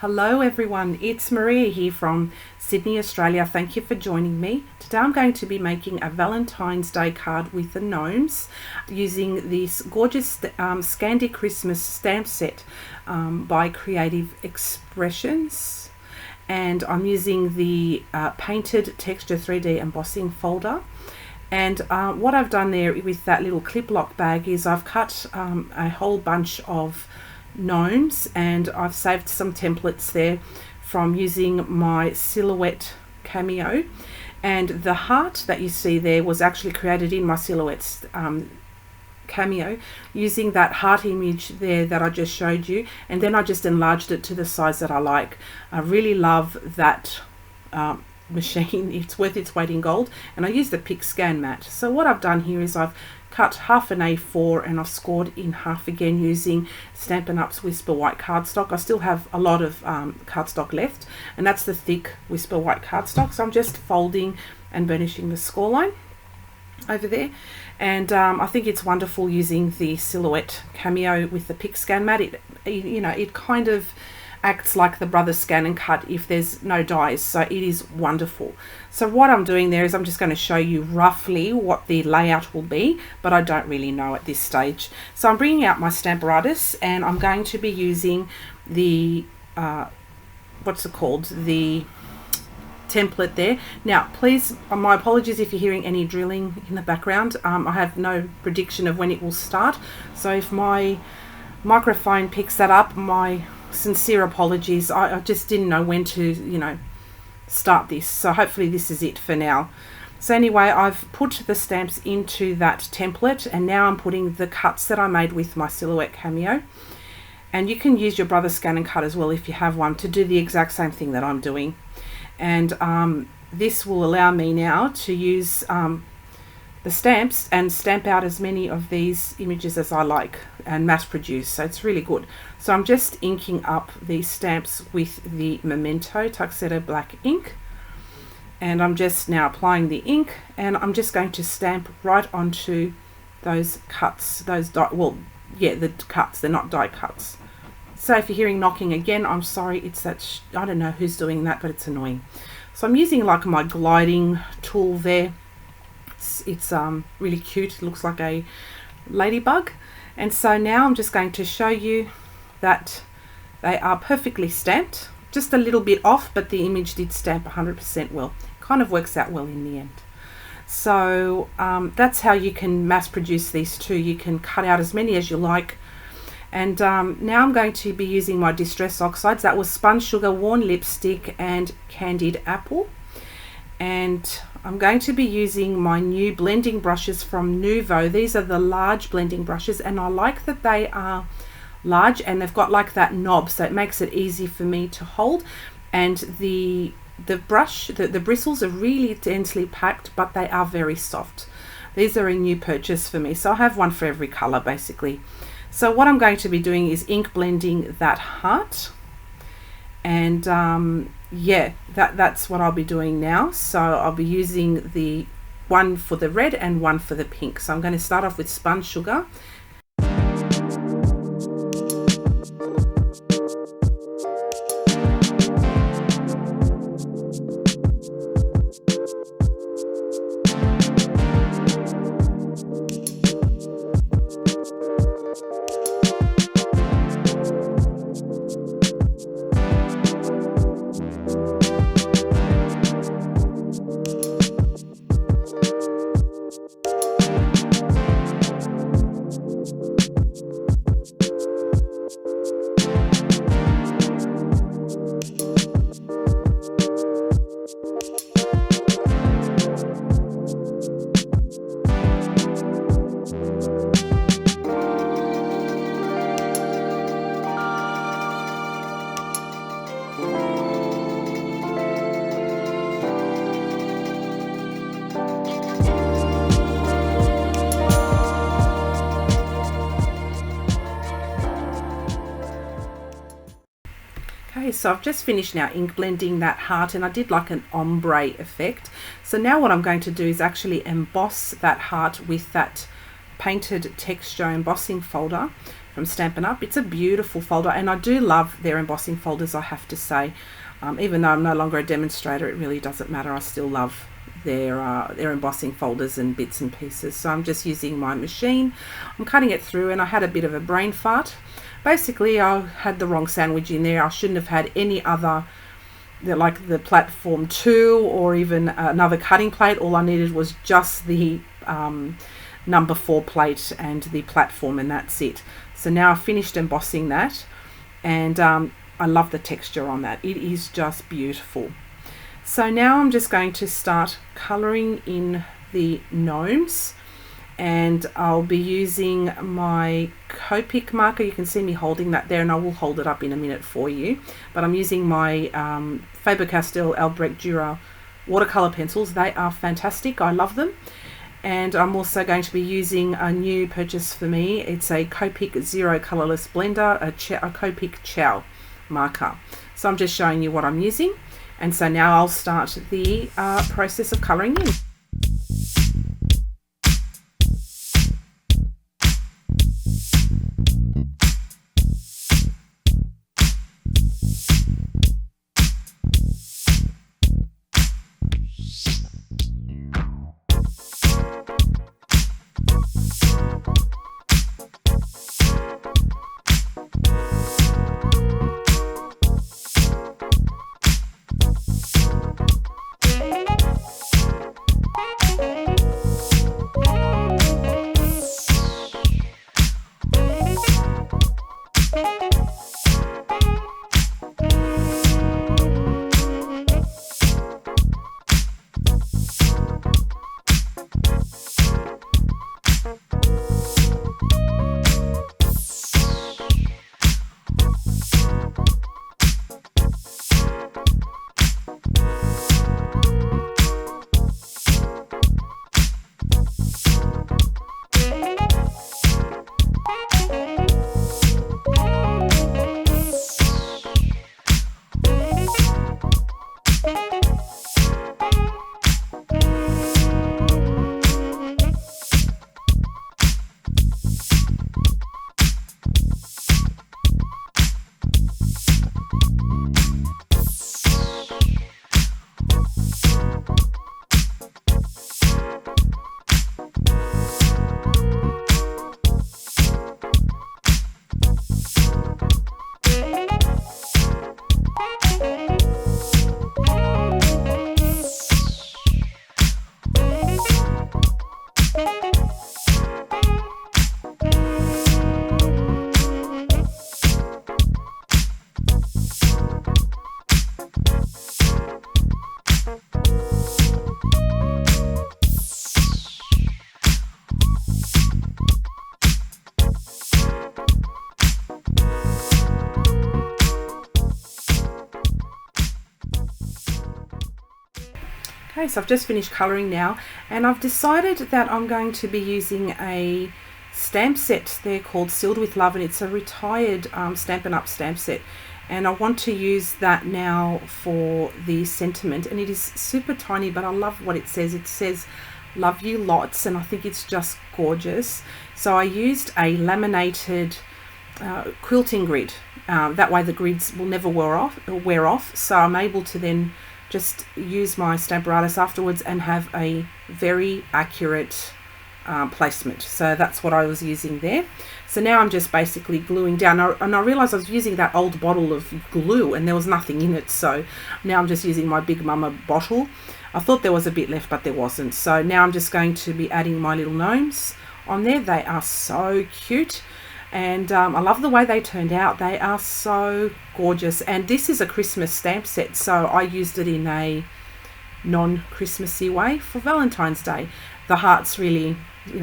Hello everyone, it's Maria here from Sydney, Australia. Thank you for joining me. Today I'm going to be making a Valentine's Day card with the gnomes using this gorgeous Scandi Christmas stamp set by Creative Expressions. And I'm using the painted texture 3D embossing folder. And what I've done there with that little clip lock bag is I've cut a whole bunch of gnomes, and I've saved some templates there from using my silhouette cameo, and the heart that you see there was actually created in my silhouettes cameo using that heart image there that I just showed you, and then I just enlarged it to the size that I like. I really love that machine. It's worth its weight in gold, and I use the Pick Scan mat. So what I've done here is I've cut half an A4 and I've scored in half again using Stampin' Up's Whisper White cardstock. I still have a lot of cardstock left, and that's the thick Whisper White cardstock. So I'm just folding and burnishing the score line over there, and I think it's wonderful using the silhouette cameo with the Pick Scan mat. It kind of acts like the Brother Scan and Cut if there's no dies, so it is wonderful. So what I'm doing there is I'm just going to show you roughly what the layout will be, but I don't really know at this stage. So I'm bringing out my Stamparatus, and I'm going to be using the the template there. Now please, my apologies if you're hearing any drilling in the background. I have no prediction of when it will start, so if my microphone picks that up, my sincere apologies. I just didn't know when to start this, so hopefully this is it for now. So anyway, I've put the stamps into that template, and now I'm putting the cuts that I made with my silhouette cameo, and you can use your Brother Scan and Cut as well if you have one to do the exact same thing that I'm doing. And this will allow me now to use the stamps and stamp out as many of these images as I like and mass produce, so it's really good. So I'm just inking up these stamps with the Memento Tuxedo black ink, and I'm just now applying the ink, and I'm just going to stamp right onto those cuts, the cuts, they're not die cuts. So if you're hearing knocking again, I'm sorry, it's that I don't know who's doing that, but it's annoying. So I'm using like my gliding tool there. It's really cute, it looks like a ladybug. And so now I'm just going to show you that they are perfectly stamped, just a little bit off, but the image did stamp 100% well. Kind of works out well in the end. So that's how you can mass produce these two. You can cut out as many as you like. And now I'm going to be using my Distress Oxides. That was Spun Sugar, Worn Lipstick and Candied Apple. And I'm going to be using my new blending brushes from Nuvo. These are the large blending brushes, and I like that they are large and they've got like that knob, so it makes it easy for me to hold. And the brush, the bristles are really densely packed, but they are very soft. These are a new purchase for me, so I have one for every color basically. So what I'm going to be doing is ink blending that heart, and that's what I'll be doing now. So I'll be using the one for the red and one for the pink. So I'm going to start off with Spun Sugar. Okay, so I've just finished now ink blending that heart, and I did like an ombre effect. So now what I'm going to do is actually emboss that heart with that painted texture embossing folder. from Stampin' Up. It's a beautiful folder, and I do love their embossing folders, I have to say. Even though I'm no longer a demonstrator, it really doesn't matter. I still love their embossing folders and bits and pieces. So I'm just using my machine. I'm cutting it through, and I had a bit of a brain fart. Basically, I had the wrong sandwich in there. I shouldn't have had any other, like the platform 2 or even another cutting plate. All I needed was just the number 4 plate and the platform, and that's it. So now I've finished embossing that, and I love the texture on that. It is just beautiful. So now I'm just going to start colouring in the gnomes, and I'll be using my Copic marker. You can see me holding that there, and I will hold it up in a minute for you. But I'm using my Faber-Castell Albrecht Dürer watercolour pencils. They are fantastic. I love them. And I'm also going to be using a new purchase for me. It's a Copic Zero Colourless Blender, a Copic Chow marker. So I'm just showing you what I'm using. And so now I'll start the process of colouring in. Okay, so I've just finished colouring now, and I've decided that I'm going to be using a stamp set. They're called Sealed with Love, and it's a retired Stampin' Up stamp set, and I want to use that now for the sentiment. And it is super tiny, but I love what it says. It says love you lots, and I think it's just gorgeous. So I used a laminated quilting grid. That way the grids will never wear off, so I'm able to then just use my Stamparatus afterwards and have a very accurate placement. So that's what I was using there. So now I'm just basically gluing down, and I realized I was using that old bottle of glue and there was nothing in it, so now I'm just using my Big Mama bottle. I thought there was a bit left, but there wasn't. So now I'm just going to be adding my little gnomes on there. They are so cute, and I love the way they turned out. They are so gorgeous, and this is a Christmas stamp set, so I used it in a non-Christmassy way for Valentine's Day. The hearts really,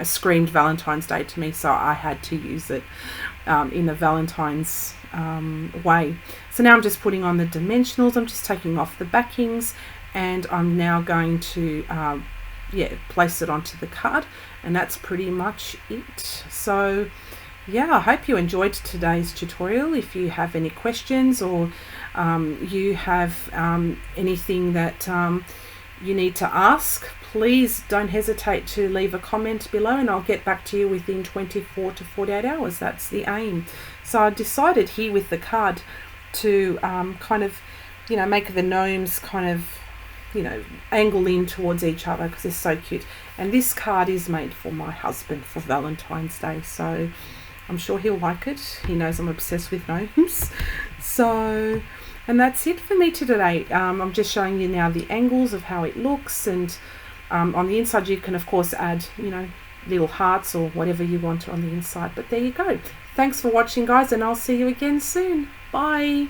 screamed Valentine's Day to me, so I had to use it in a Valentine's way. So now I'm just putting on the dimensionals. I'm just taking off the backings, and I'm now going to place it onto the card, and that's pretty much it. So yeah, I hope you enjoyed today's tutorial. If you have any questions, or you have anything that you need to ask, please don't hesitate to leave a comment below, and I'll get back to you within 24 to 48 hours. That's the aim. So I decided here with the card to kind of, you know, make the gnomes kind of, you know, angle in towards each other because they're so cute. And this card is made for my husband for Valentine's Day, so I'm sure he'll like it. He knows I'm obsessed with gnomes. So, and that's it for me today. I'm just showing you now the angles of how it looks, and on the inside you can of course add, you know, little hearts or whatever you want on the inside. But there you go. Thanks for watching, guys, and I'll see you again soon. Bye.